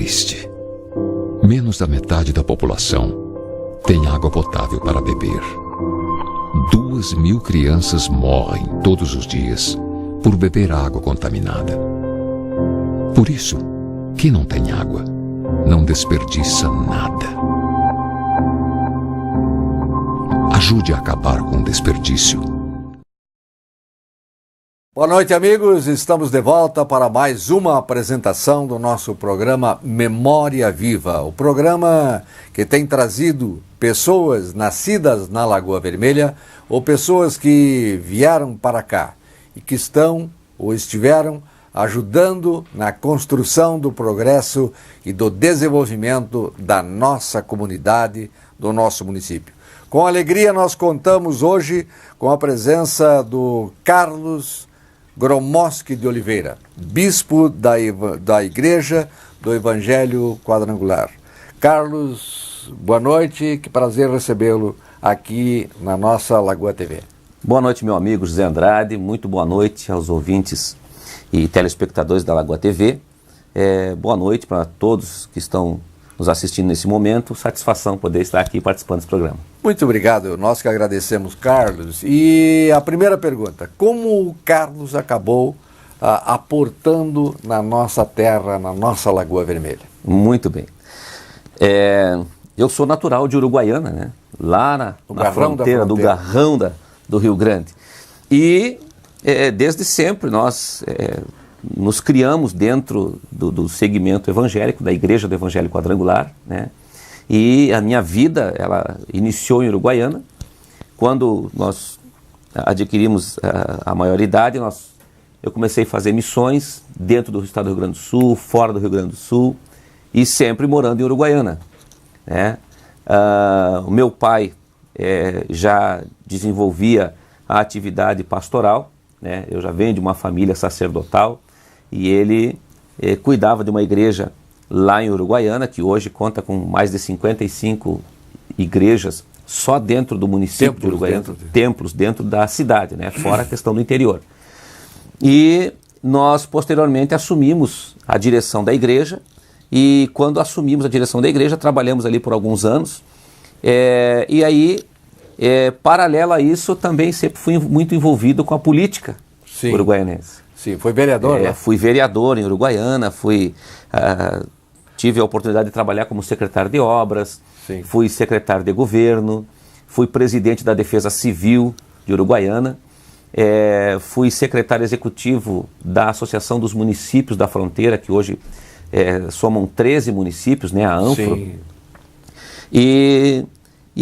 triste. Menos da metade da população tem água potável para beber. 2.000 crianças morrem todos os dias por beber água contaminada. Por isso, quem não tem água não desperdiça nada. Ajude a acabar com o desperdício. Boa noite, amigos. Estamos de volta para mais uma apresentação do nosso programa Memória Viva. O programa que tem trazido pessoas nascidas na Lagoa Vermelha ou pessoas que vieram para cá e que estão ou estiveram ajudando na construção do progresso e do desenvolvimento da nossa comunidade, do nosso município. Com alegria, nós contamos hoje com a presença do Carlos Gromoski de Oliveira, bispo da Igreja do Evangelho Quadrangular. Carlos, boa noite, que prazer recebê-lo aqui na nossa Lagoa TV. Boa noite, meu amigo José Andrade, muito boa noite aos ouvintes e telespectadores da Lagoa TV. Boa noite para todos que estão nos assistindo nesse momento. Satisfação poder estar aqui participando desse programa. Muito obrigado, nós que agradecemos, Carlos. E a primeira pergunta, como o Carlos acabou aportando na nossa terra, na nossa Lagoa Vermelha? Muito bem. Eu sou natural de Uruguaiana, né? Lá na fronteira do Garrão do Rio Grande. E desde sempre nós nos criamos dentro do segmento evangélico, da Igreja do Evangelho Quadrangular, né? E a minha vida, ela iniciou em Uruguaiana. Quando nós adquirimos a maioridade, eu comecei a fazer missões dentro do estado do Rio Grande do Sul, fora do Rio Grande do Sul, e sempre morando em Uruguaiana, né? O meu pai já desenvolvia a atividade pastoral, né? Eu já venho de uma família sacerdotal, e ele cuidava de uma igreja lá em Uruguaiana, que hoje conta com mais de 55 igrejas só dentro do município de Uruguaiana, templos dentro da cidade, né? Fora a questão do interior. E nós posteriormente assumimos a direção da igreja, e quando assumimos a direção da igreja, trabalhamos ali por alguns anos, e aí, paralelo a isso, também sempre fui muito envolvido com a política uruguaianense. Sim, foi vereador, né? Fui vereador em Uruguaiana, tive a oportunidade de trabalhar como secretário de obras, Sim. Fui secretário de governo, fui presidente da Defesa Civil de Uruguaiana, fui secretário executivo da Associação dos Municípios da Fronteira, que hoje somam 13 municípios, né, a ANFRO. Sim. E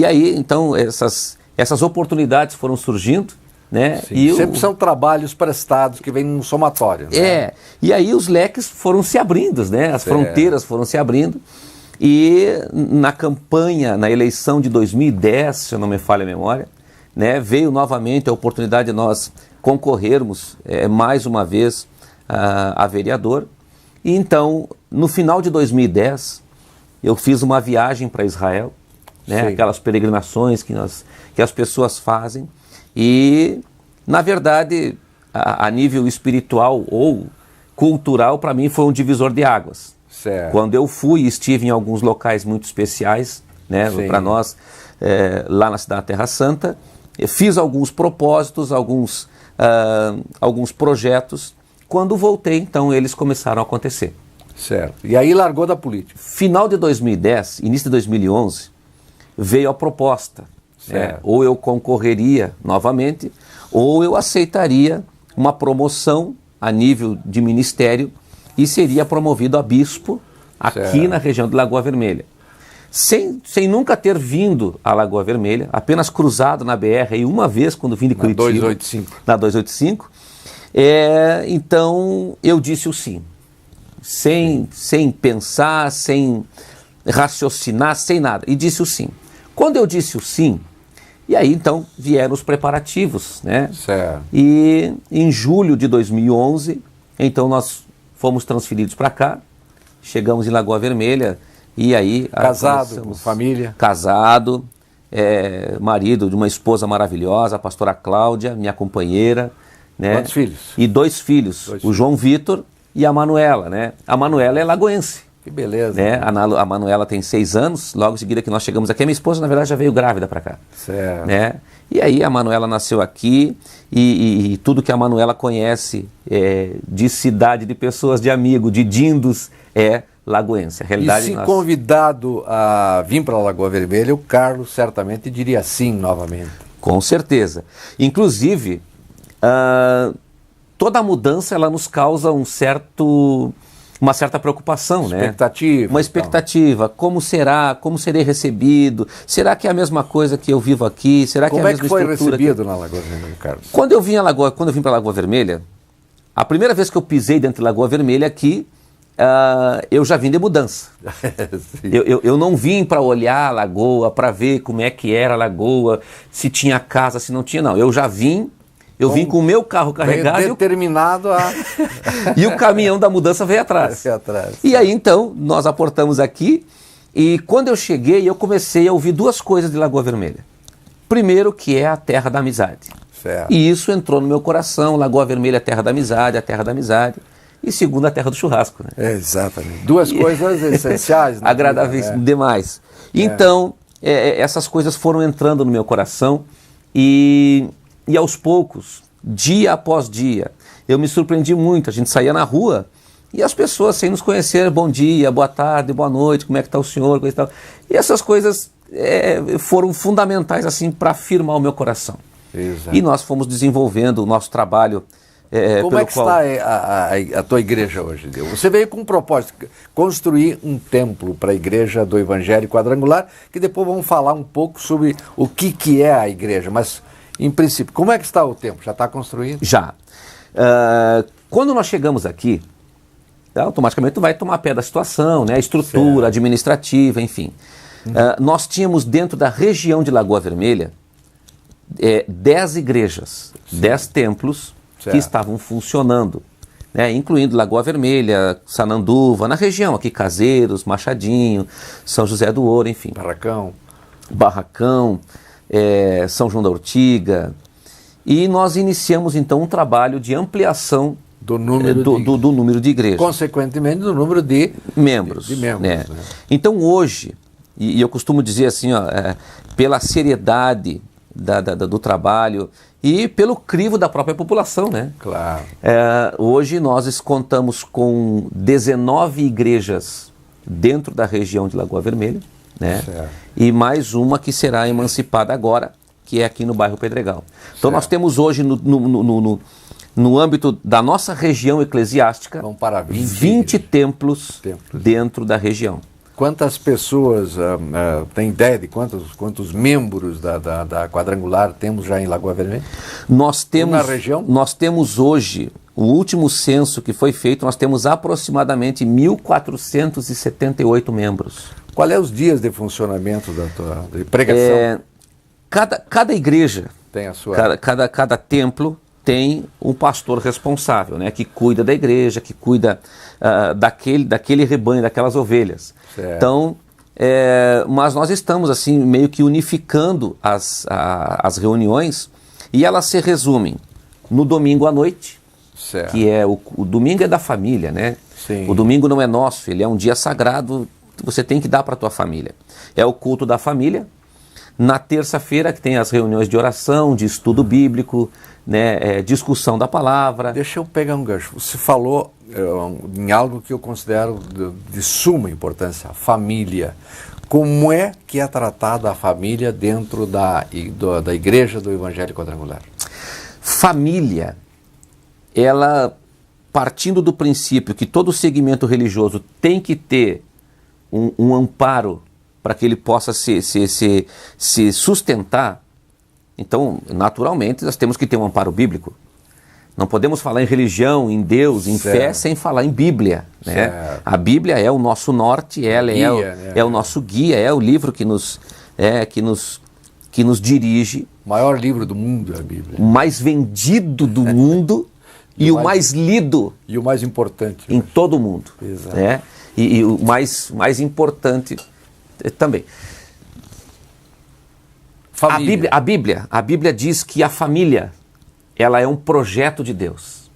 aí, então, essas oportunidades foram surgindo, né? E sempre são trabalhos prestados que vêm num somatório, né? E aí os leques foram se abrindo, né? As fronteiras foram se abrindo, e na campanha, na eleição de 2010, se eu não me falha a memória, né, veio novamente a oportunidade de nós concorrermos mais uma vez a vereador. E então, no final de 2010, eu fiz uma viagem para Israel, né? Aquelas peregrinações que as pessoas fazem. E, na verdade, a nível espiritual ou cultural, para mim foi um divisor de águas. Certo. Quando eu fui e estive em alguns locais muito especiais, né, para nós, lá na cidade da Terra Santa, eu fiz alguns propósitos, alguns projetos. Quando voltei, então, eles começaram a acontecer. Certo. E aí largou da política. Final de 2010, início de 2011, veio a proposta. Ou eu concorreria novamente, ou eu aceitaria uma promoção a nível de ministério e seria promovido a bispo aqui na região de Lagoa Vermelha. Sem nunca ter vindo à Lagoa Vermelha, apenas cruzado na BR e uma vez quando vim de Curitiba. Na 285. Então eu disse o sim. Sem pensar, sem raciocinar, sem nada. E disse o sim. Quando eu disse o sim, e aí então vieram os preparativos, né? Certo. E em julho de 2011, então nós fomos transferidos para cá, chegamos em Lagoa Vermelha, e aí... Casado, com família? Casado, marido de uma esposa maravilhosa, a pastora Cláudia, minha companheira, né? Quantos filhos? E dois filhos, o João Vitor e a Manuela, né? A Manuela é lagoense. Que beleza. Né? A Manuela tem 6 anos, logo em seguida que nós chegamos aqui, a minha esposa, na verdade, já veio grávida para cá. Certo. Né? E aí a Manuela nasceu aqui e tudo que a Manuela conhece de cidade, de pessoas, de amigo, de dindos, é lagoense. A realidade, e se convidado a vir para a Lagoa Vermelha, o Carlos certamente diria sim novamente. Com certeza. Inclusive, toda mudança ela nos causa uma certa preocupação, expectativa, né? Uma expectativa. Então. Como será? Como serei recebido? Será que é a mesma coisa que eu vivo aqui? Será que é a mesma estrutura? Como é que foi recebido na Lagoa Vermelha, Carlos? Quando eu vim para a Lagoa Vermelha, a primeira vez que eu pisei dentro da Lagoa Vermelha aqui, eu já vim de mudança. eu não vim para olhar a lagoa, para ver como é que era a lagoa, se tinha casa, se não tinha, não. Eu já vim. Eu vim com o meu carro carregado determinado e o caminhão da mudança veio atrás. E aí então nós aportamos aqui e quando eu cheguei eu comecei a ouvir 2 coisas de Lagoa Vermelha. Primeiro, que é a terra da amizade. Certo. E isso entrou no meu coração. Lagoa Vermelha é a terra da amizade, a terra da amizade. E segundo, a terra do churrasco. Né? Exatamente. 2 coisas essenciais. Agradáveis demais. Então, essas coisas foram entrando no meu coração e aos poucos, dia após dia, eu me surpreendi muito. A gente saía na rua e as pessoas, sem nos conhecer, bom dia, boa tarde, boa noite, como é que está o senhor, coisa e tal. E essas coisas foram fundamentais assim para firmar o meu coração. Exato. E nós fomos desenvolvendo o nosso trabalho. Como é que está a tua igreja hoje, Deus? Você veio com um propósito, construir um templo para a igreja do Evangelho Quadrangular, que depois vamos falar um pouco sobre o que é a igreja, mas em princípio, como é que está o templo? Já está construído? Já. Quando nós chegamos aqui, automaticamente tu vai tomar pé da situação, né? A estrutura administrativa, enfim. Nós tínhamos dentro da região de Lagoa Vermelha 10 igrejas, 10 templos que estavam funcionando, né? Incluindo Lagoa Vermelha, Sananduva, na região aqui, Caseiros, Machadinho, São José do Ouro, enfim. Barracão, São João da Ortiga, e nós iniciamos então um trabalho de ampliação do número de igrejas. Consequentemente do número de membros. Né? Né? Então hoje, e eu costumo dizer assim, pela seriedade do trabalho e pelo crivo da própria população, né? Claro. Hoje nós contamos com 19 igrejas dentro da região de Lagoa Vermelha, né? E mais uma que será emancipada agora, que é aqui no bairro Pedregal. Então nós temos hoje no âmbito da nossa região eclesiástica 20 templos dentro da região. Quantas pessoas, tem ideia de quantos membros da Quadrangular temos já em Lagoa Vermelha? Nós temos, na região? Nós temos hoje, o último censo que foi feito, nós temos aproximadamente 1.478 membros. Qual é os dias de funcionamento da tua pregação? Cada igreja, tem a sua... cada templo tem um pastor responsável, né, que cuida da igreja, que cuida daquele rebanho, daquelas ovelhas. Certo. Então, mas nós estamos assim meio que unificando as reuniões e elas se resumem no domingo à noite, certo. Que o domingo é da família, né? Sim. O domingo não é nosso, ele é um dia sagrado, você tem que dar para a tua família. É o culto da família. Na terça-feira que tem as reuniões de oração, de estudo bíblico, né, discussão da palavra. Deixa eu pegar um gancho. Você falou em algo que eu considero de suma importância, a família. Como é que é tratada a família dentro da igreja do Evangelho Quadrangular? Família, ela, partindo do princípio que todo segmento religioso tem que ter um amparo para que ele possa se sustentar, então, naturalmente, nós temos que ter um amparo bíblico. Não podemos falar em religião, em Deus, em fé, sem falar em Bíblia. Né? A Bíblia é o nosso norte, ela é o nosso guia, é o livro que nos dirige. O maior livro do mundo é a Bíblia. O mais vendido do mundo e o mais lido. E o mais importante. Em todo o mundo. Exato. Né? E o mais importante também. A Bíblia diz que a família, ela é um projeto de Deus.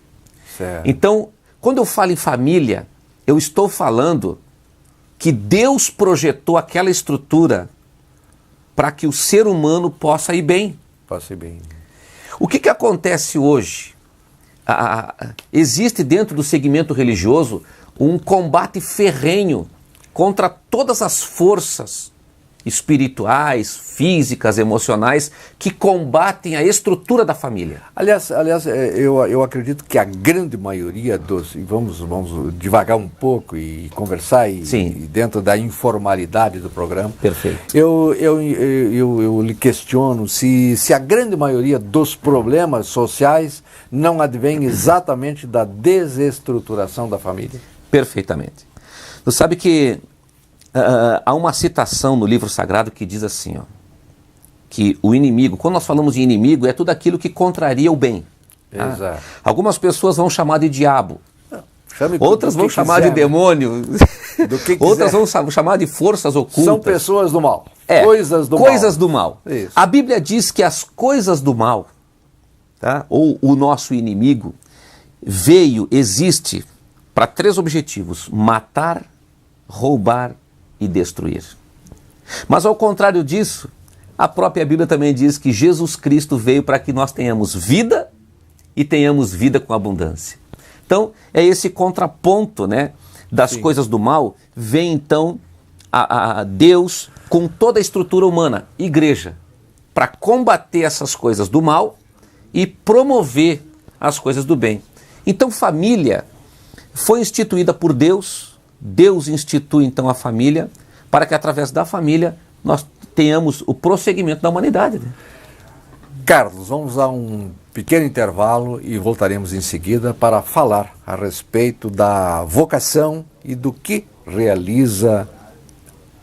Certo. Então, quando eu falo em família, eu estou falando que Deus projetou aquela estrutura para que o ser humano possa ir bem. Possa ir bem. O que acontece hoje? Existe dentro do segmento religioso um combate ferrenho contra todas as forças espirituais, físicas, emocionais, que combatem a estrutura da família. Aliás, eu acredito que a grande maioria dos... Vamos devagar um pouco e conversar e dentro da informalidade do programa. Perfeito. Eu lhe questiono se a grande maioria dos problemas sociais não advém exatamente da desestruturação da família. Perfeitamente. Você sabe que há uma citação no livro sagrado que diz assim, ó, que o inimigo, quando nós falamos de inimigo, é tudo aquilo que contraria o bem. Exato. Algumas pessoas vão chamar de diabo, outras vão chamar de demônio, outras vão chamar de forças ocultas. São pessoas do mal, coisas do mal. Isso. A Bíblia diz que as coisas do mal, tá, ou o nosso inimigo, existe para 3 objetivos: matar, roubar e destruir. Mas ao contrário disso, a própria Bíblia também diz que Jesus Cristo veio para que nós tenhamos vida e tenhamos vida com abundância. Então, é esse contraponto, né, das coisas do mal, vem então a Deus com toda a estrutura humana, igreja, para combater essas coisas do mal e promover as coisas do bem. Então, família foi instituída por Deus. Deus institui então a família para que através da família nós tenhamos o prosseguimento da humanidade. Né? Carlos, vamos a um pequeno intervalo e voltaremos em seguida para falar a respeito da vocação e do que realiza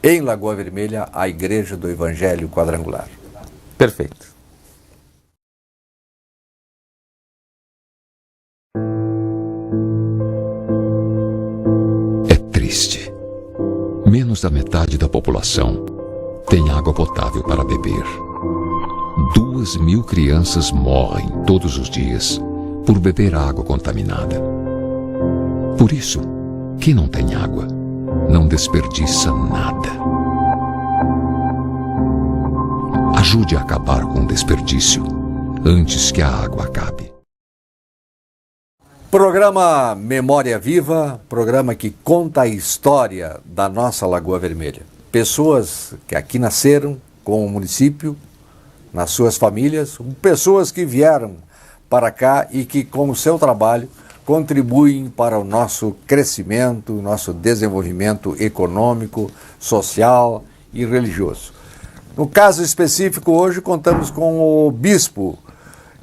em Lagoa Vermelha a Igreja do Evangelho Quadrangular. Perfeito. Triste. Menos da metade da população tem água potável para beber. 2.000 crianças morrem todos os dias por beber água contaminada. Por isso, quem não tem água não desperdiça nada. Ajude a acabar com o desperdício antes que a água acabe. Programa Memória Viva, programa que conta a história da nossa Lagoa Vermelha. Pessoas que aqui nasceram com o município, nas suas famílias, pessoas que vieram para cá e que com o seu trabalho contribuem para o nosso crescimento, nosso desenvolvimento econômico, social e religioso. No caso específico, hoje contamos com o bispo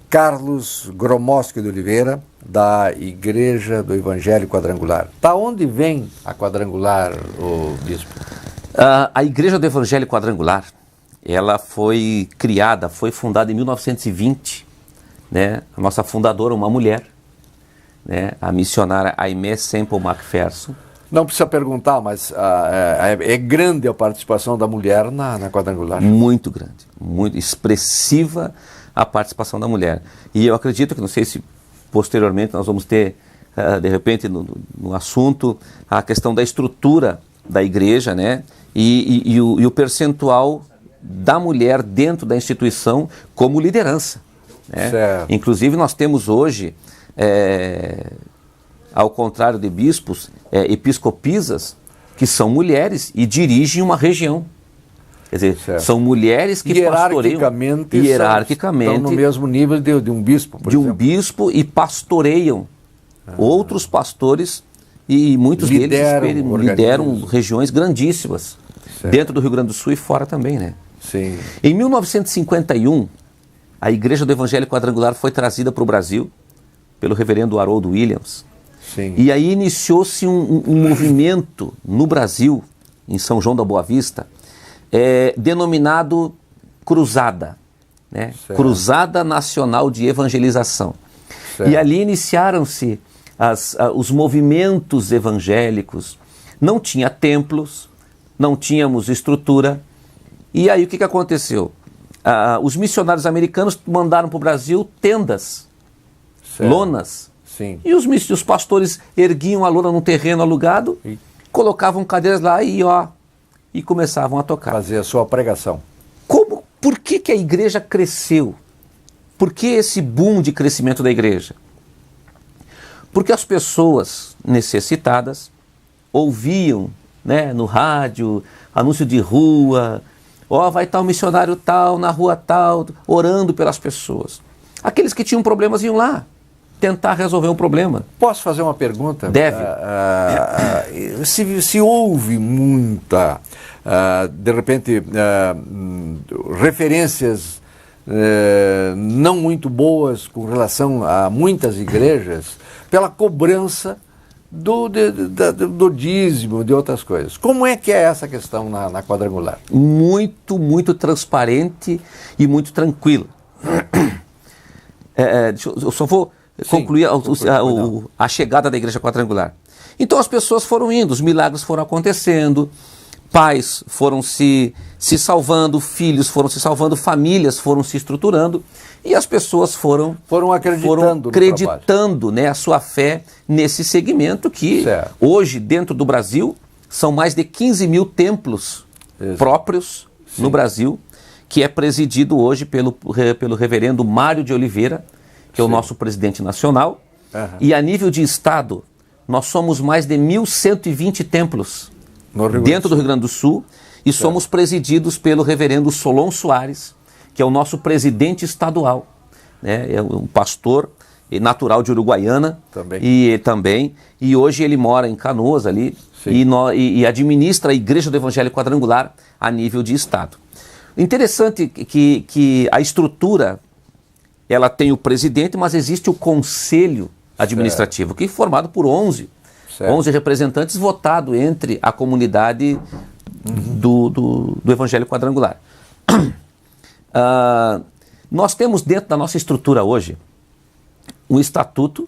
Carlos Gromowski de Oliveira, da Igreja do Evangelho Quadrangular. Da onde vem a Quadrangular, o bispo? A Igreja do Evangelho Quadrangular, ela foi criada, foi fundada em 1920, né? A nossa fundadora, uma mulher, né? A missionária Aimee Semple McPherson. Não precisa perguntar, mas é grande a participação da mulher na Quadrangular? Muito grande, muito expressiva a participação da mulher. E eu acredito que, não sei se posteriormente nós vamos ter, de repente, no assunto, a questão da estrutura da igreja, né? E o percentual da mulher dentro da instituição como liderança. Né? Inclusive, nós temos hoje, ao contrário de bispos, episcopisas, que são mulheres e dirigem uma região. Quer dizer, são mulheres que pastoreiam hierarquicamente, estão no mesmo nível de um bispo, por exemplo. Um bispo, e pastoreiam outros pastores, e muitos deles lideram regiões grandíssimas, dentro do Rio Grande do Sul e fora também, né? Sim. Em 1951, a Igreja do Evangelho Quadrangular foi trazida para o Brasil pelo reverendo Harold Williams. Sim. E aí iniciou-se um movimento no Brasil, em São João da Boa Vista, denominado Cruzada, né? Cruzada Nacional de Evangelização. Certo. E ali iniciaram-se os movimentos evangélicos. Não tinha templos, não tínhamos estrutura. E aí o que aconteceu? Os missionários americanos mandaram para o Brasil tendas, lonas. Sim. E os pastores erguiam a lona num terreno alugado colocavam cadeiras lá e começavam a tocar. Fazer a sua pregação. Por que a igreja cresceu? Por que esse boom de crescimento da igreja? Porque as pessoas necessitadas ouviam, né, no rádio, anúncio de rua, vai estar um missionário tal, na rua tal, orando pelas pessoas. Aqueles que tinham problemas iam lá tentar resolver um problema. Posso fazer uma pergunta? Deve. Se houve muita, de repente, referências não muito boas com relação a muitas igrejas, pela cobrança do dízimo, de outras coisas. Como é que é essa questão na quadrangular? Muito, muito transparente e muito tranquila. Eu só vou concluir a chegada da igreja quadrangular. Então as pessoas foram indo, os milagres foram acontecendo, pais foram se salvando, filhos foram se salvando, famílias foram se estruturando e as pessoas foram acreditando, né, a sua fé nesse segmento que hoje dentro do Brasil são mais de 15 mil templos próprios no Brasil, que é presidido hoje pelo reverendo Mário de Oliveira, que é o nosso presidente nacional, e a nível de estado, nós somos mais de 1.120 templos dentro do Rio Grande do Sul, e somos presididos pelo reverendo Solon Soares, que é o nosso presidente estadual, né? É um pastor natural de Uruguaiana, e hoje ele mora em Canoas ali, e administra a Igreja do Evangelho Quadrangular a nível de estado. Interessante que a estrutura, ela tem o presidente, mas existe o conselho administrativo, que é formado por 11 representantes votados entre a comunidade do Evangelho Quadrangular. Nós temos dentro da nossa estrutura hoje um estatuto,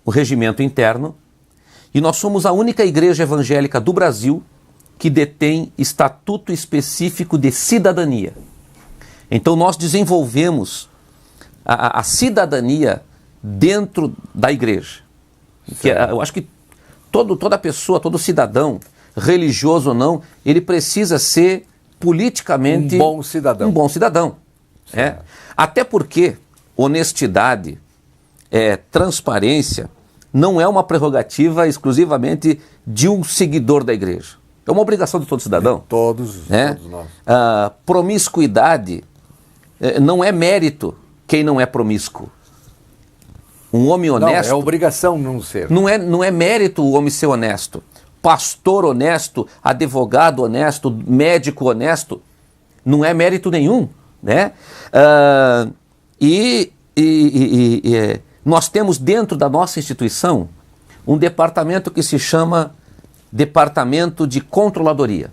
o regimento interno, e nós somos a única igreja evangélica do Brasil que detém estatuto específico de cidadania. Então nós desenvolvemos a cidadania dentro da igreja. Eu acho que toda pessoa, todo cidadão, religioso ou não, ele precisa ser politicamente um bom cidadão. Um bom cidadão. Até porque honestidade, transparência, não é uma prerrogativa exclusivamente de um seguidor da igreja. É uma obrigação de todo cidadão. Todos nós. Promiscuidade não é mérito quem não é promíscuo. Um homem honesto... Não, é obrigação não ser. Não é mérito o homem ser honesto. Pastor honesto, advogado honesto, médico honesto, não é mérito nenhum, né? Nós temos dentro da nossa instituição um departamento que se chama Departamento de Controladoria.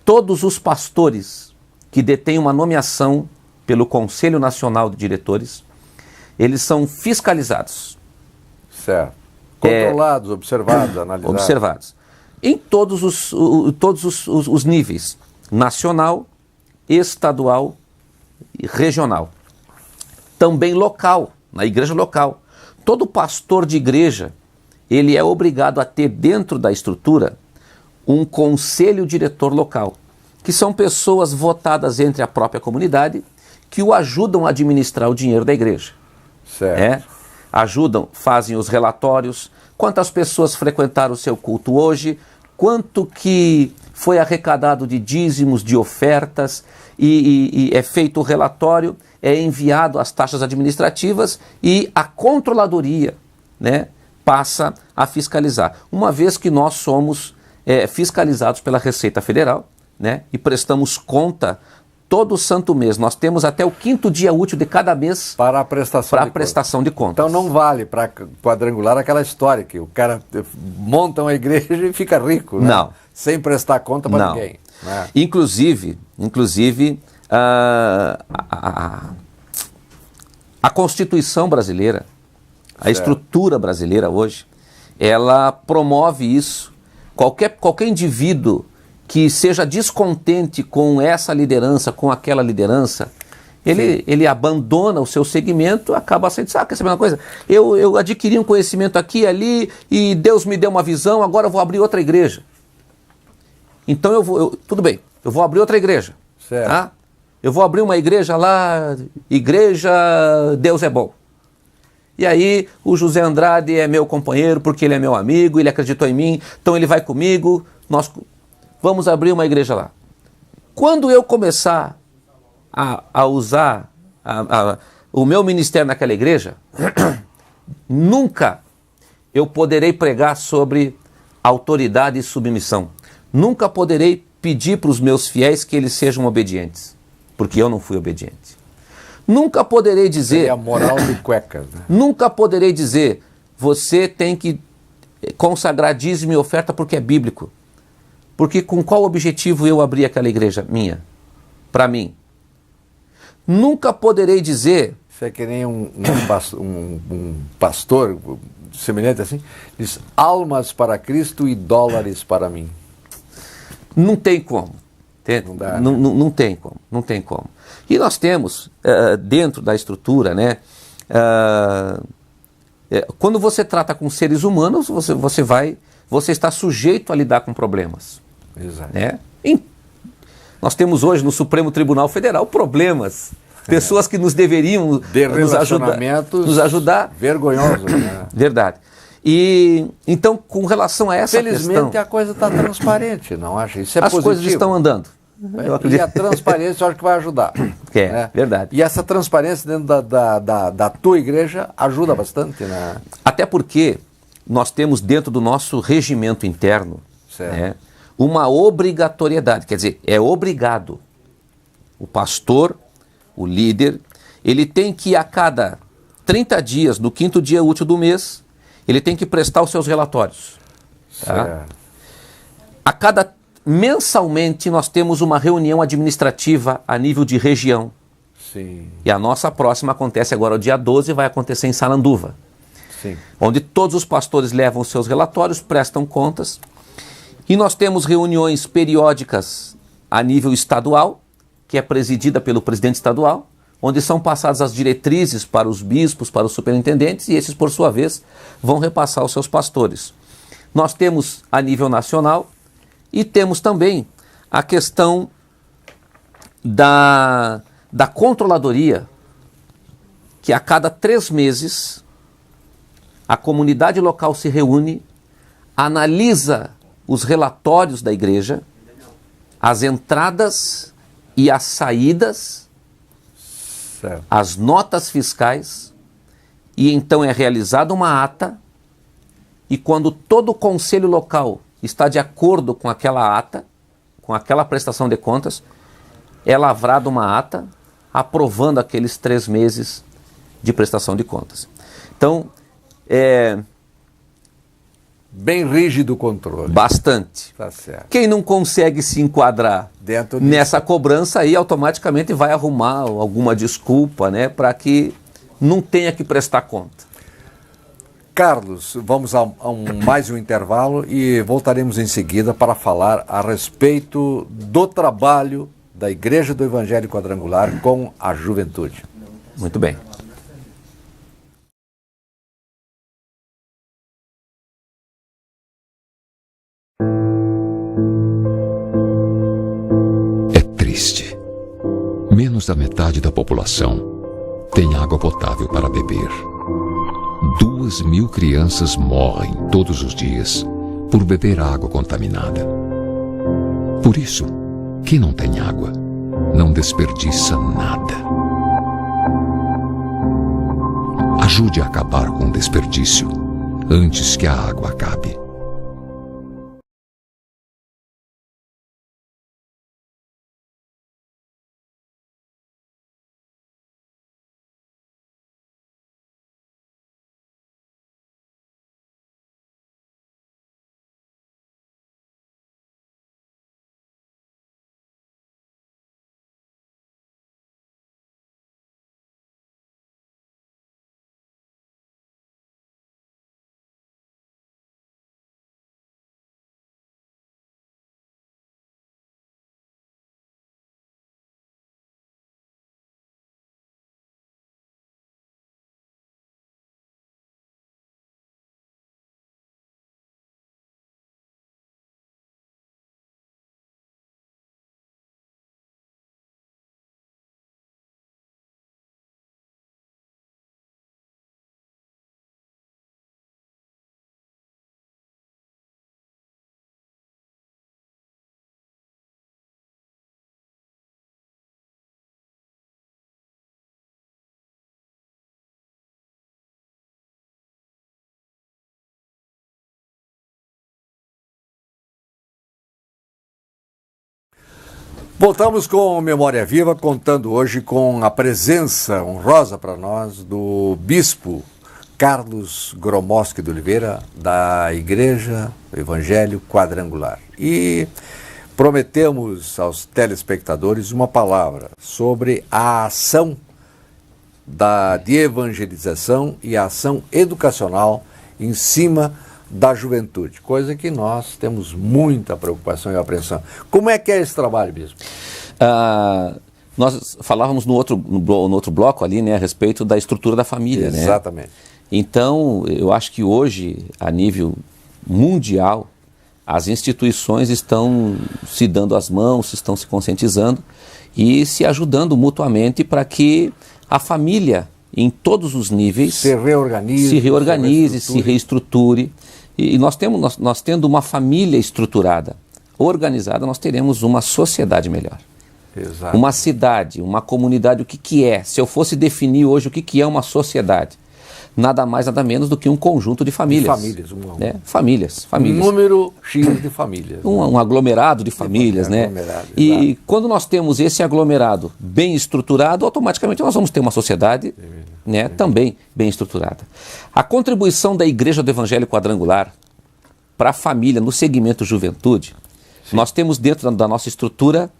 Todos os pastores que detêm uma nomeação pelo Conselho Nacional de Diretores, eles são fiscalizados. Certo. Controlados, observados, analisados. Observados. Em todos os níveis. Nacional, estadual e regional. Também local, na igreja local. Todo pastor de igreja, ele é obrigado a ter dentro da estrutura um conselho diretor local, que são pessoas votadas entre a própria comunidade, que o ajudam a administrar o dinheiro da igreja. Certo. Ajudam, fazem os relatórios, quantas pessoas frequentaram o seu culto hoje, quanto que foi arrecadado de dízimos, de ofertas, e é feito o relatório, é enviado às taxas administrativas e a controladoria, né, passa a fiscalizar. Uma vez que nós somos fiscalizados pela Receita Federal, né, e prestamos conta todo santo mês. Nós temos até o 5º dia útil de cada mês para a prestação de contas. Então não vale para quadrangular aquela história que o cara monta uma igreja e fica rico, né? Não. Sem prestar conta para ninguém. Né? Inclusive a Constituição brasileira, a estrutura brasileira hoje, ela promove isso. Qualquer indivíduo que seja descontente com essa liderança, com aquela liderança, Ele abandona o seu segmento, acaba sendo, quer saber uma coisa? Eu adquiri um conhecimento aqui e ali, e Deus me deu uma visão, agora eu vou abrir outra igreja. Então tudo bem, eu vou abrir outra igreja. Certo. Tá? Eu vou abrir uma igreja lá, Igreja Deus é Bom. E aí o José Andrade é meu companheiro, porque ele é meu amigo, ele acreditou em mim, então ele vai comigo, nós vamos abrir uma igreja lá. Quando eu começar a usar o meu ministério naquela igreja, nunca eu poderei pregar sobre autoridade e submissão. Nunca poderei pedir para os meus fiéis que eles sejam obedientes, porque eu não fui obediente. Nunca poderei dizer... É a moral de cuecas, né? Nunca poderei dizer, você tem que consagrar dízimo e oferta porque é bíblico. Porque com qual objetivo eu abri aquela igreja minha? Para mim. Nunca poderei dizer... Isso é que nem um pastor semelhante assim, diz, almas para Cristo e dólares para mim. Não tem como. Não tem como. Não tem como. E nós temos, dentro da estrutura, né, quando você trata com seres humanos, você está sujeito a lidar com problemas. Exato. Né? Nós temos hoje no Supremo Tribunal Federal problemas. Pessoas que nos deveriam nos ajudar. Vergonhoso, né? Verdade. E então, com relação a essa Felizmente a coisa está transparente, não acha? Isso é as positivo. coisas estão andando. Eu acredito. E a transparência eu acho que vai ajudar. Né? Verdade. E essa transparência dentro da tua igreja ajuda bastante, né? Até porque nós temos dentro do nosso regimento interno, né, uma obrigatoriedade, quer dizer, é obrigado. O pastor, o líder, ele tem que a cada 30 dias, no 5º dia útil do mês, ele tem que prestar os seus relatórios. Tá? Mensalmente nós temos uma reunião administrativa a nível de região. Sim. E a nossa próxima acontece agora, o dia 12, vai acontecer em Saranduva. Sim. Onde todos os pastores levam os seus relatórios, prestam contas. E nós temos reuniões periódicas a nível estadual, que é presidida pelo presidente estadual, onde são passadas as diretrizes para os bispos, para os superintendentes, e esses, por sua vez, vão repassar aos seus pastores. Nós temos a nível nacional e temos também a questão da controladoria, que a cada 3 meses a comunidade local se reúne, analisa os relatórios da igreja, as entradas e as saídas, as notas fiscais, e então é realizada uma ata, e quando todo o conselho local está de acordo com aquela ata, com aquela prestação de contas, é lavrada uma ata aprovando aqueles 3 meses de prestação de contas. Então, bem rígido o controle. Bastante. Tá certo. Quem não consegue se enquadrar nessa cobrança aí, automaticamente vai arrumar alguma desculpa, né, para que não tenha que prestar conta. Carlos, vamos a mais um intervalo e voltaremos em seguida para falar a respeito do trabalho da Igreja do Evangelho Quadrangular com a juventude. Muito bem. Menos da metade da população tem água potável para beber. 2.000 crianças morrem todos os dias por beber água contaminada. Por isso, quem não tem água não desperdiça nada. Ajude a acabar com o desperdício antes que a água acabe. Voltamos com Memória Viva, contando hoje com a presença honrosa para nós do Bispo Carlos Gromoski de Oliveira, da Igreja Evangelho Quadrangular. E prometemos aos telespectadores uma palavra sobre a ação de evangelização e a ação educacional em cima da juventude, coisa que nós temos muita preocupação e apreensão. Como é que é esse trabalho, Bispo? Nós falávamos no outro bloco ali, né, a respeito da estrutura da família. Exatamente. Né? Então, eu acho que hoje, a nível mundial, as instituições estão se dando as mãos, estão se conscientizando e se ajudando mutuamente para que a família, em todos os níveis, se reorganize, se reestruture. E nós tendo uma família estruturada, organizada, nós teremos uma sociedade melhor. Exato. Uma cidade, uma comunidade, o que é? Se eu fosse definir hoje o que é uma sociedade, nada mais, nada menos do que um conjunto de famílias. Né? Famílias. Um número X de famílias. Um aglomerado de famílias, né? E quando nós temos esse aglomerado bem estruturado, automaticamente nós vamos ter uma sociedade também bem estruturada. A contribuição da Igreja do Evangelho Quadrangular para a família no segmento juventude, nós temos dentro da nossa estrutura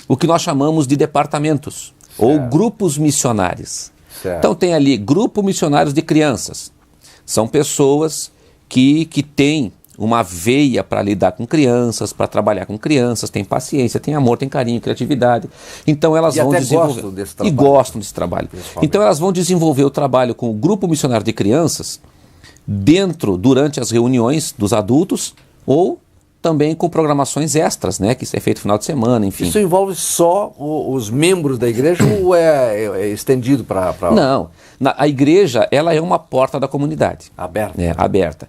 o que nós chamamos de departamentos ou grupos missionários. Certo. Então tem ali grupo missionários de crianças. São pessoas que têm uma veia para lidar com crianças, para trabalhar com crianças, têm paciência, têm amor, têm carinho, criatividade. Então elas vão desenvolver e gostam desse trabalho. Então elas vão desenvolver o trabalho com o grupo missionário de crianças durante as reuniões dos adultos ou também com programações extras, né, que isso é feito no final de semana, enfim. Isso envolve só os membros da igreja ou é estendido para... Não, a igreja ela é uma porta da comunidade. Aberta. Aberta.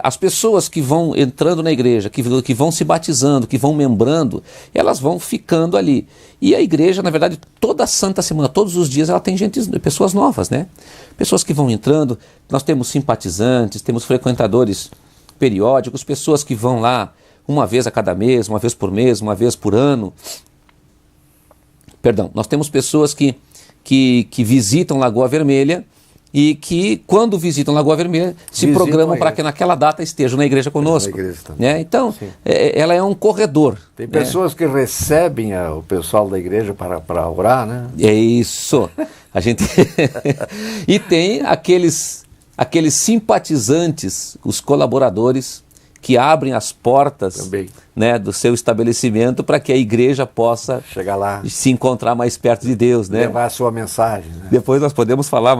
As pessoas que vão entrando na igreja, que vão se batizando, que vão membrando, elas vão ficando ali. E a igreja, na verdade, toda santa semana, todos os dias, ela tem pessoas novas, né? Pessoas que vão entrando, nós temos simpatizantes, temos frequentadores periódicos, pessoas que vão lá uma vez a cada mês, uma vez por ano. Perdão, nós temos pessoas que visitam Lagoa Vermelha e que, quando visitam Lagoa Vermelha, se programam para que naquela data estejam na igreja conosco. Né? Então, ela é um corredor. Tem pessoas que recebem o pessoal da igreja para orar, né? É isso. A gente e tem aqueles simpatizantes, os colaboradores, que abrem as portas, né, do seu estabelecimento para que a igreja possa chegar lá, se encontrar mais perto de Deus. Né? Levar a sua mensagem. Né? Depois nós podemos falar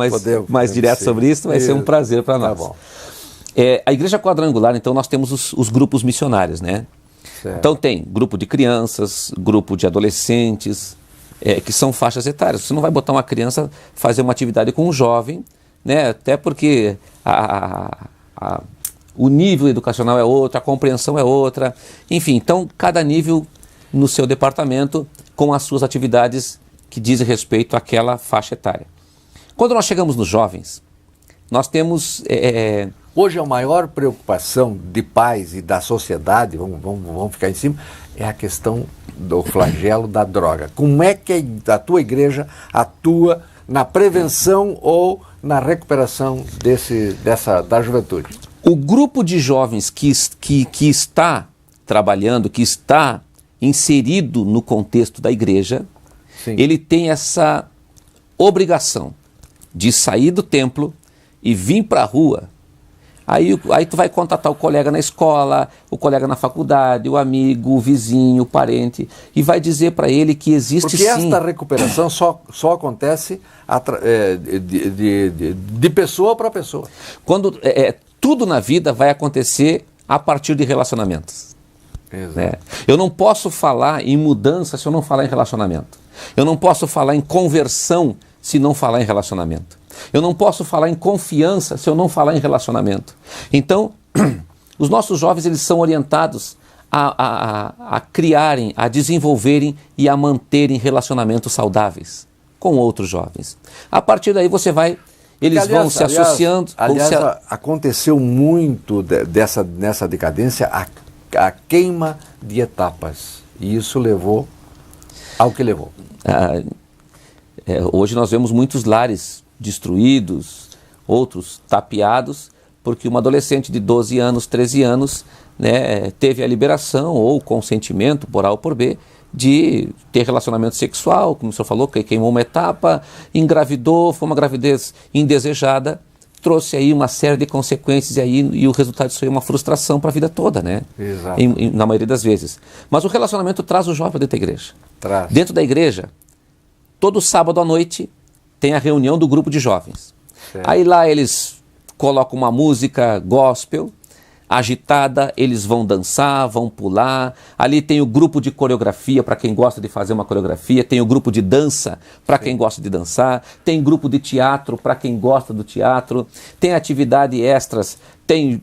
mais direto sobre isso, vai ser um prazer para nós. Tá bom. A Igreja Quadrangular, então, nós temos os grupos missionários. Né? Então tem grupo de crianças, grupo de adolescentes, que são faixas etárias. Você não vai botar uma criança fazer uma atividade com um jovem, né? Até porque o nível educacional é outro, a compreensão é outra, enfim, então cada nível no seu departamento com as suas atividades que dizem respeito àquela faixa etária. Quando nós chegamos nos jovens, nós temos... Hoje a maior preocupação de pais e da sociedade, vamos ficar em cima, é a questão do flagelo da droga. Como é que a tua igreja atua na prevenção ou na recuperação da juventude? O grupo de jovens que está trabalhando, que está inserido no contexto da igreja, ele tem essa obrigação de sair do templo e vir para a rua. Aí tu vai contatar o colega na escola, o colega na faculdade, o amigo, o vizinho, o parente, e vai dizer para ele que existe sim... Porque esta recuperação só acontece de pessoa para pessoa. Quando tudo na vida vai acontecer a partir de relacionamentos. Exato. Eu não posso falar em mudança se eu não falar em relacionamento. Eu não posso falar em conversão se não falar em relacionamento. Eu não posso falar em confiança se eu não falar em relacionamento. Então, os nossos jovens eles são orientados a criarem, a desenvolverem e a manterem relacionamentos saudáveis com outros jovens. A partir daí eles vão se associando. Aconteceu muito nessa decadência a queima de etapas. E isso levou ao que levou. Hoje nós vemos muitos lares destruídos, outros tapeados, porque uma adolescente de 12 anos, 13 anos, né, teve a liberação ou consentimento, por A ou por B, de ter relacionamento sexual, como o senhor falou, que queimou uma etapa, engravidou, foi uma gravidez indesejada, trouxe aí uma série de consequências e o resultado disso aí é uma frustração para a vida toda, né? Exato. Na maioria das vezes. Mas o relacionamento traz o jovem dentro da igreja. Traz. Dentro da igreja, todo sábado à noite tem a reunião do grupo de jovens. Certo. Aí lá eles colocam uma música gospel, agitada, eles vão dançar, vão pular. Ali tem o grupo de coreografia para quem gosta de fazer uma coreografia, tem o grupo de dança para quem gosta de dançar, tem grupo de teatro para quem gosta do teatro, tem atividade extras, tem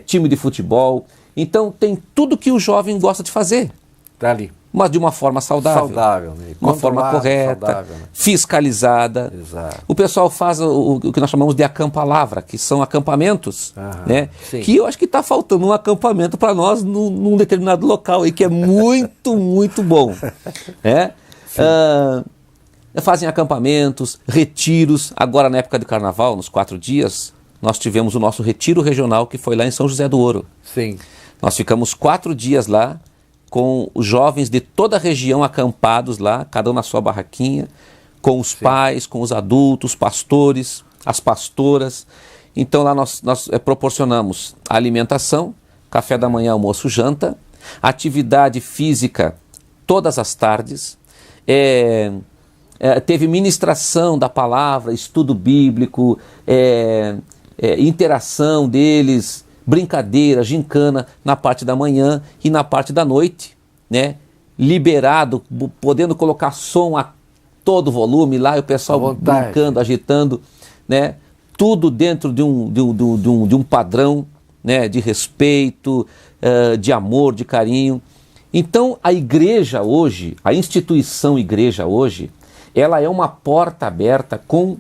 time de futebol. Então tem tudo que o jovem gosta de fazer. Tá ali. Mas de uma forma saudável. Né? Uma forma correta, saudável, né? Fiscalizada. Exato. O pessoal faz o que nós chamamos de acampa-lavra, que são acampamentos, né? Que eu acho que está faltando um acampamento para nós num determinado local aí, que é muito, muito bom. Né? Fazem acampamentos, retiros. Agora, na época de carnaval, nos 4 dias, nós tivemos o nosso retiro regional, que foi lá em São José do Ouro. Sim. Nós ficamos 4 dias lá, com os jovens de toda a região acampados lá, cada um na sua barraquinha, com os pais, com os adultos, pastores, as pastoras. Então lá nós proporcionamos alimentação, café da manhã, almoço, janta, atividade física todas as tardes, teve ministração da palavra, estudo bíblico, interação deles, brincadeira, gincana na parte da manhã e na parte da noite, né? Liberado, podendo colocar som a todo volume lá, e o pessoal brincando, agitando, né? Tudo dentro de um padrão, né? De respeito, de amor, de carinho. Então a igreja hoje, a instituição igreja hoje, ela é uma porta aberta com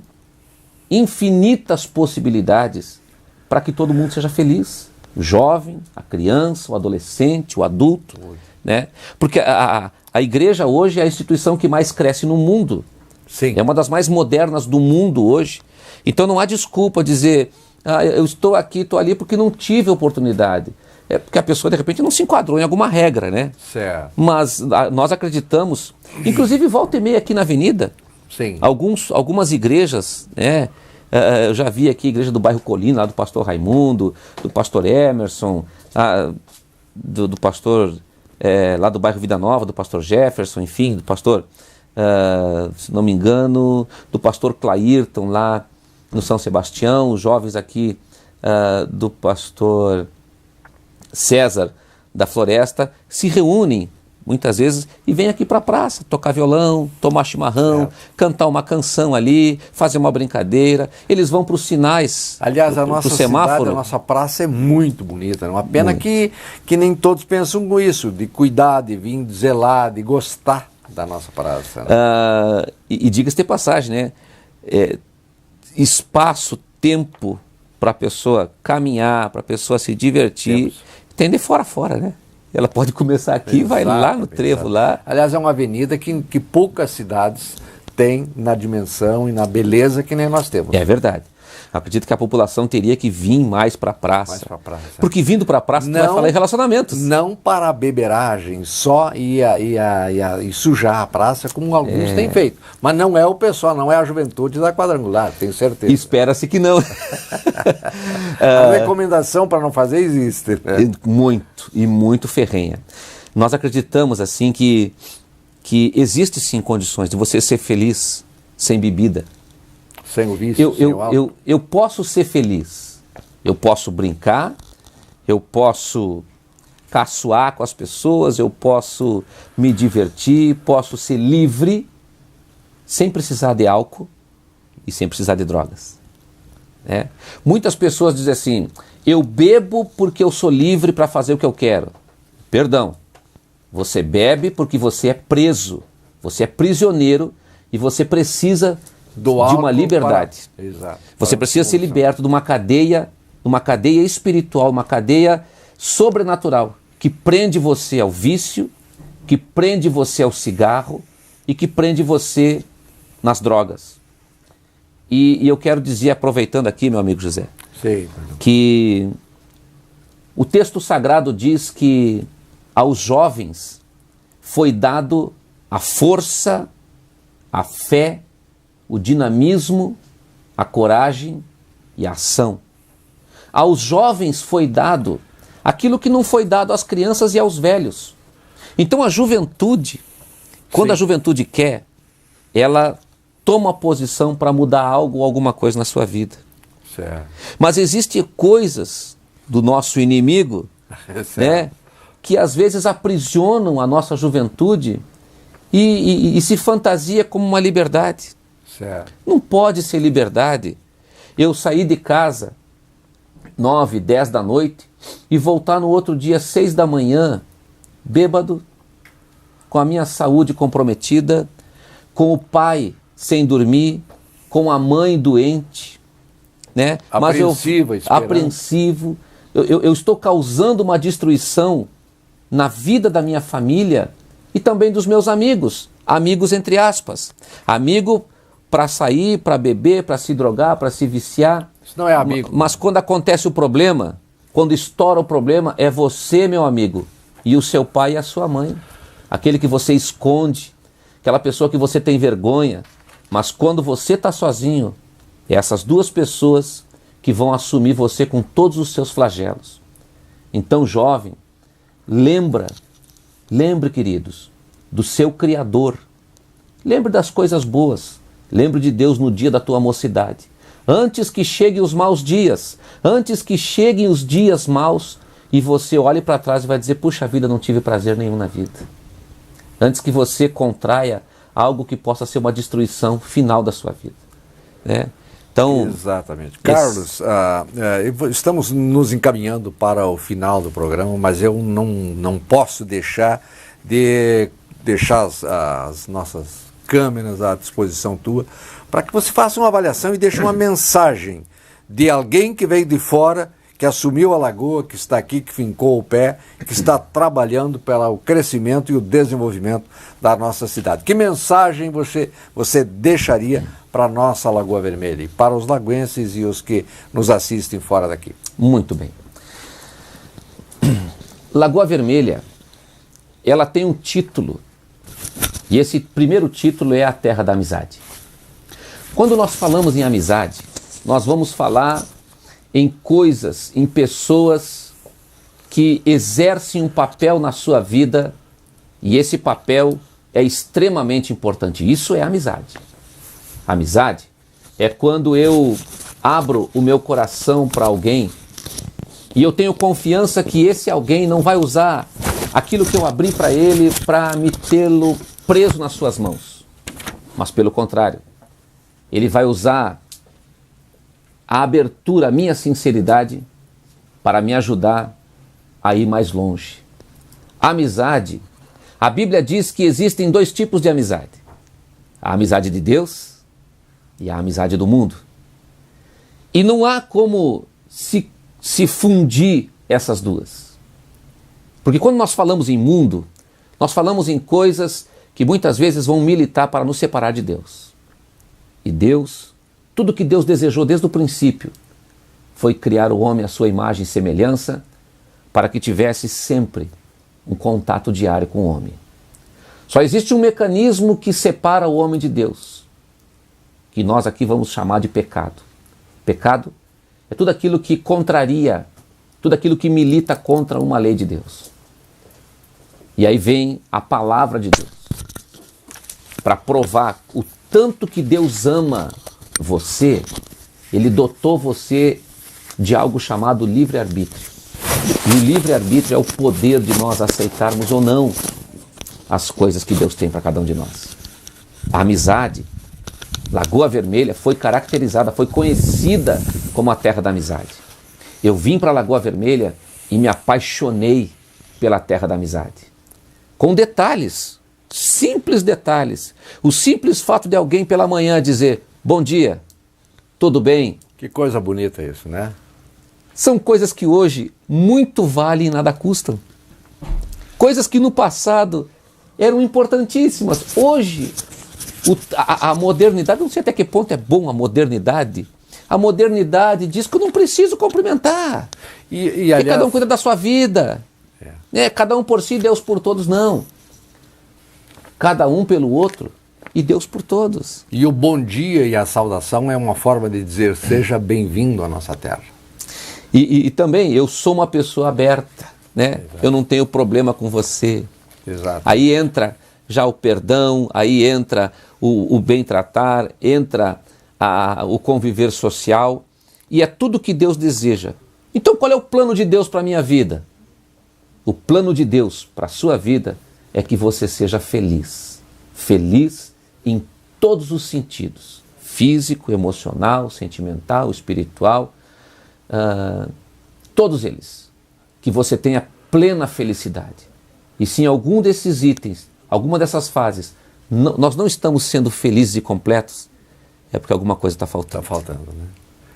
infinitas possibilidades para que todo mundo seja feliz, o jovem, a criança, o adolescente, o adulto, né? Porque a igreja hoje é a instituição que mais cresce no mundo. Sim. É uma das mais modernas do mundo hoje. Então não há desculpa dizer, eu estou aqui, estou ali porque não tive oportunidade. É porque a pessoa de repente não se enquadrou em alguma regra, né? Certo. Mas nós acreditamos, inclusive volta e meia aqui na avenida, sim, algumas igrejas, né? Eu já vi aqui a igreja do bairro Colina, lá do pastor Raimundo, do pastor Emerson, do pastor lá do bairro Vida Nova, do pastor Jefferson, enfim, do pastor, se não me engano, do pastor Clairton lá no São Sebastião, os jovens aqui do pastor César da Floresta se reúnem muitas vezes e vêm aqui para a praça tocar violão, tomar chimarrão, cantar uma canção ali, fazer uma brincadeira. Eles vão para os sinais. Aliás, a nossa cidade, a nossa praça é muito bonita. Uma pena que nem todos pensam com isso, de cuidar, de vir zelar, de gostar da nossa praça. Né? E diga-se de passagem, né? Espaço, tempo para a pessoa caminhar, para a pessoa se divertir, tem de fora a fora, né? Ela pode começar aqui e vai lá no trevo lá. Aliás, é uma avenida que poucas cidades têm na dimensão e na beleza que nem nós temos. É verdade. Acredito que a população teria que vir mais para a praça. Mais para a praça. Porque vindo para a praça, tu vai falar em relacionamentos. Não para a beberagem só e sujar a praça, como alguns têm feito. Mas não é o pessoal, não é a juventude da Quadrangular, tenho certeza. Espera-se que não. A recomendação para não fazer existe. Né? Muito ferrenha. Nós acreditamos assim que existe sim condições de você ser feliz sem bebida. Sem o vício, sem o álcool. Eu posso ser feliz, eu posso brincar, eu posso caçoar com as pessoas, eu posso me divertir, posso ser livre, sem precisar de álcool e sem precisar de drogas. Né? Muitas pessoas dizem assim, eu bebo porque eu sou livre para fazer o que eu quero. Perdão, você bebe porque você é preso, você é prisioneiro e você precisa de uma liberdade. Exato. Você precisa ser liberto de uma cadeia espiritual, uma cadeia sobrenatural, que prende você ao vício que prende você ao cigarro e que prende você nas drogas. E eu quero dizer, aproveitando aqui, meu amigo José, Sim. que o texto sagrado diz que aos jovens foi dado a força, a fé, o dinamismo, a coragem e a ação. Aos jovens foi dado aquilo que não foi dado às crianças e aos velhos. Então a juventude, quando Sim. a juventude quer, ela toma posição para mudar algo ou alguma coisa na sua vida. Certo. Mas existem coisas do nosso inimigo, né, que às vezes aprisionam a nossa juventude e se fantasia como uma liberdade. Certo. Não pode ser liberdade eu sair de casa 9, 10 da noite e voltar no outro dia 6 da manhã, bêbado, com a minha saúde comprometida, com o pai sem dormir, com a mãe doente, né? Apreensivo. Eu estou causando uma destruição na vida da minha família e também dos meus amigos. Amigos entre aspas. Amigo para sair, para beber, para se drogar, para se viciar. Isso não é amigo. Mas quando acontece o problema, quando estoura o problema, é você, meu amigo, e o seu pai e a sua mãe. Aquele que você esconde, aquela pessoa que você tem vergonha. Mas quando você está sozinho, é essas duas pessoas que vão assumir você com todos os seus flagelos. Então, jovem, lembre, queridos, do seu Criador. Lembre das coisas boas. Lembre de Deus no dia da tua mocidade. Antes que cheguem os maus dias, antes que cheguem os dias maus e você olhe para trás e vai dizer, puxa vida, não tive prazer nenhum na vida. Antes que você contraia algo que possa ser uma destruição final da sua vida. Né? Então, exatamente. Carlos, estamos nos encaminhando para o final do programa, mas eu não posso deixar de deixar as nossas câmeras à disposição tua, para que você faça uma avaliação e deixe uma mensagem de alguém que veio de fora, que assumiu a Lagoa, que está aqui, que fincou o pé, que está trabalhando pelo crescimento e o desenvolvimento da nossa cidade. Que mensagem você deixaria para a nossa Lagoa Vermelha e para os lagoenses e os que nos assistem fora daqui? Muito bem. Lagoa Vermelha, ela tem um título, e esse primeiro título é a Terra da Amizade. Quando nós falamos em amizade, nós vamos falar em coisas, em pessoas que exercem um papel na sua vida e esse papel é extremamente importante. Isso é amizade. Amizade é quando eu abro o meu coração para alguém e eu tenho confiança que esse alguém não vai usar aquilo que eu abri para ele para me tê-lo preso nas suas mãos. Mas pelo contrário, ele vai usar a abertura, a minha sinceridade para me ajudar a ir mais longe. Amizade, a Bíblia diz que existem dois tipos de amizade. A amizade de Deus e a amizade do mundo. E não há como se fundir essas duas. Porque quando nós falamos em mundo, nós falamos em coisas que muitas vezes vão militar para nos separar de Deus. E Deus, tudo que Deus desejou desde o princípio, foi criar o homem à sua imagem e semelhança, para que tivesse sempre um contato diário com o homem. Só existe um mecanismo que separa o homem de Deus, que nós aqui vamos chamar de pecado. Pecado é tudo aquilo que contraria, tudo aquilo que milita contra uma lei de Deus. E aí vem a palavra de Deus, para provar o tanto que Deus ama você, Ele dotou você de algo chamado livre-arbítrio. E o livre-arbítrio é o poder de nós aceitarmos ou não as coisas que Deus tem para cada um de nós. A amizade, Lagoa Vermelha, foi caracterizada, foi conhecida como a terra da amizade. Eu vim para Lagoa Vermelha e me apaixonei pela terra da amizade. Com detalhes, simples detalhes. O simples fato de alguém pela manhã dizer, bom dia, tudo bem? Que coisa bonita isso, né? São coisas que hoje muito valem e nada custam. Coisas que no passado eram importantíssimas. Hoje, a modernidade, não sei até que ponto é bom a modernidade. A modernidade diz que eu não preciso cumprimentar. E aliás, cada um cuida da sua vida. Cada um por si, Deus por todos, não. Cada um pelo outro e Deus por todos. E o bom dia e a saudação é uma forma de dizer seja bem-vindo à nossa terra. E também eu sou uma pessoa aberta, né? Eu não tenho problema com você. Exato. Aí entra já o perdão, aí entra o bem tratar, entra o conviver social, e é tudo que Deus deseja. Então qual é o plano de Deus para a minha vida? O plano de Deus para a sua vida é que você seja feliz. Feliz em todos os sentidos. Físico, emocional, sentimental, espiritual. Todos eles. Que você tenha plena felicidade. E se em algum desses itens, alguma dessas fases, nós não estamos sendo felizes e completos, é porque alguma coisa está faltando. Está faltando, né?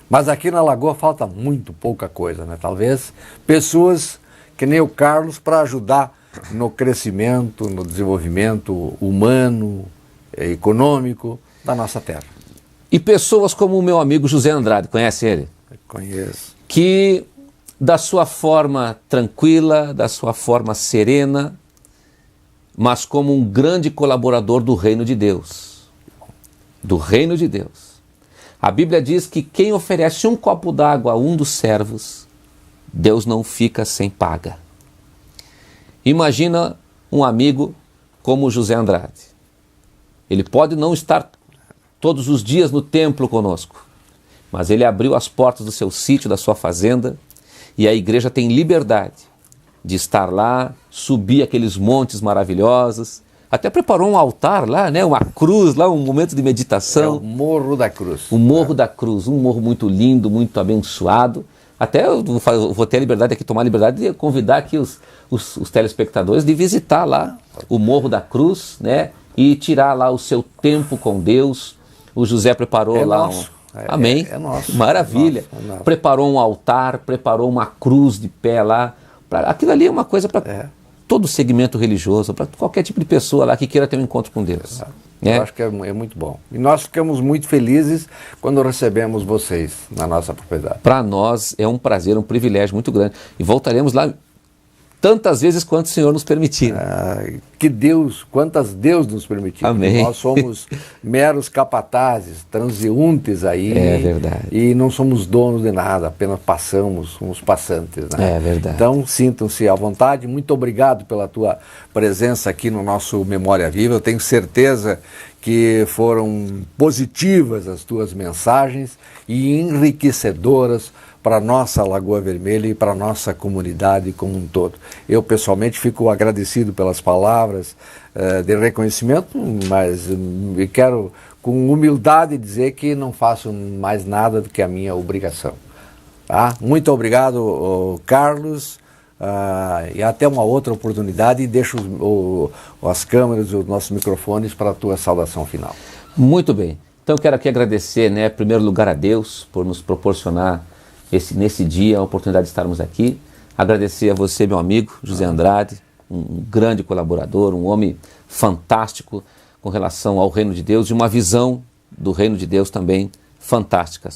Mas aqui na Lagoa falta muito pouca coisa, né? Talvez pessoas que nem o Carlos para ajudar no crescimento, no desenvolvimento humano, econômico da nossa terra. E pessoas como o meu amigo José Andrade, conhece ele? Conheço. Que da sua forma tranquila, da sua forma serena, mas como um grande colaborador do reino de Deus. Do reino de Deus. A Bíblia diz que quem oferece um copo d'água a um dos servos, Deus não fica sem paga. Imagina um amigo como José Andrade. Ele pode não estar todos os dias no templo conosco, mas ele abriu as portas do seu sítio, da sua fazenda, e a igreja tem liberdade de estar lá, subir aqueles montes maravilhosos, até preparou um altar lá, né? Uma cruz lá, um momento de meditação. É o Morro da Cruz. O Morro da Cruz, um morro muito lindo, muito abençoado. Até eu vou ter a liberdade aqui, tomar a liberdade de convidar aqui os telespectadores de visitar lá o Morro da Cruz, né? E tirar lá o seu tempo com Deus. O José preparou lá Amém. É nosso. Maravilha. É nosso. Preparou um altar, preparou uma cruz de pé lá. Aquilo ali é uma coisa para todo segmento religioso, para qualquer tipo de pessoa lá que queira ter um encontro com Deus. Eu acho que é muito bom. E nós ficamos muito felizes quando recebemos vocês na nossa propriedade. Para nós é um prazer, um privilégio muito grande. E voltaremos lá tantas vezes quanto o Senhor nos permitir. Quantas Deus nos permitir. Amém. Nós somos meros capatazes, transeuntes aí. É verdade. E não somos donos de nada, apenas somos passantes. Né? É verdade. Então sintam-se à vontade. Muito obrigado pela tua presença aqui no nosso Memória Viva. Eu tenho certeza que foram positivas as tuas mensagens e enriquecedoras para a nossa Lagoa Vermelha e para a nossa comunidade como um todo. Eu, pessoalmente, fico agradecido pelas palavras de reconhecimento, mas quero, com humildade, dizer que não faço mais nada do que a minha obrigação. Tá? Muito obrigado, Carlos, e até uma outra oportunidade, e deixo as câmeras e os nossos microfones para a tua saudação final. Muito bem. Então, quero aqui agradecer, né, em primeiro lugar, a Deus por nos proporcionar nesse dia, a oportunidade de estarmos aqui. Agradecer a você, meu amigo, José Andrade, um grande colaborador, um homem fantástico com relação ao reino de Deus e uma visão do reino de Deus também fantástica.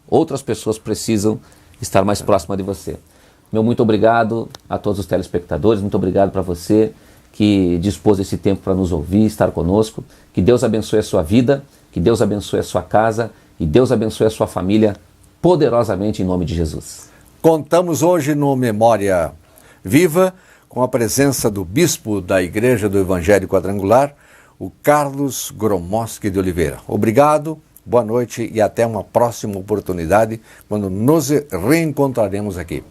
Outras pessoas precisam estar mais próximas de você. Meu muito obrigado a todos os telespectadores, muito obrigado para você que dispôs esse tempo para nos ouvir, estar conosco. Que Deus abençoe a sua vida, que Deus abençoe a sua casa e Deus abençoe a sua família poderosamente em nome de Jesus. Contamos hoje no Memória Viva com a presença do bispo da Igreja do Evangelho Quadrangular, o Carlos Gromoski de Oliveira. Obrigado, boa noite e até uma próxima oportunidade quando nos reencontraremos aqui.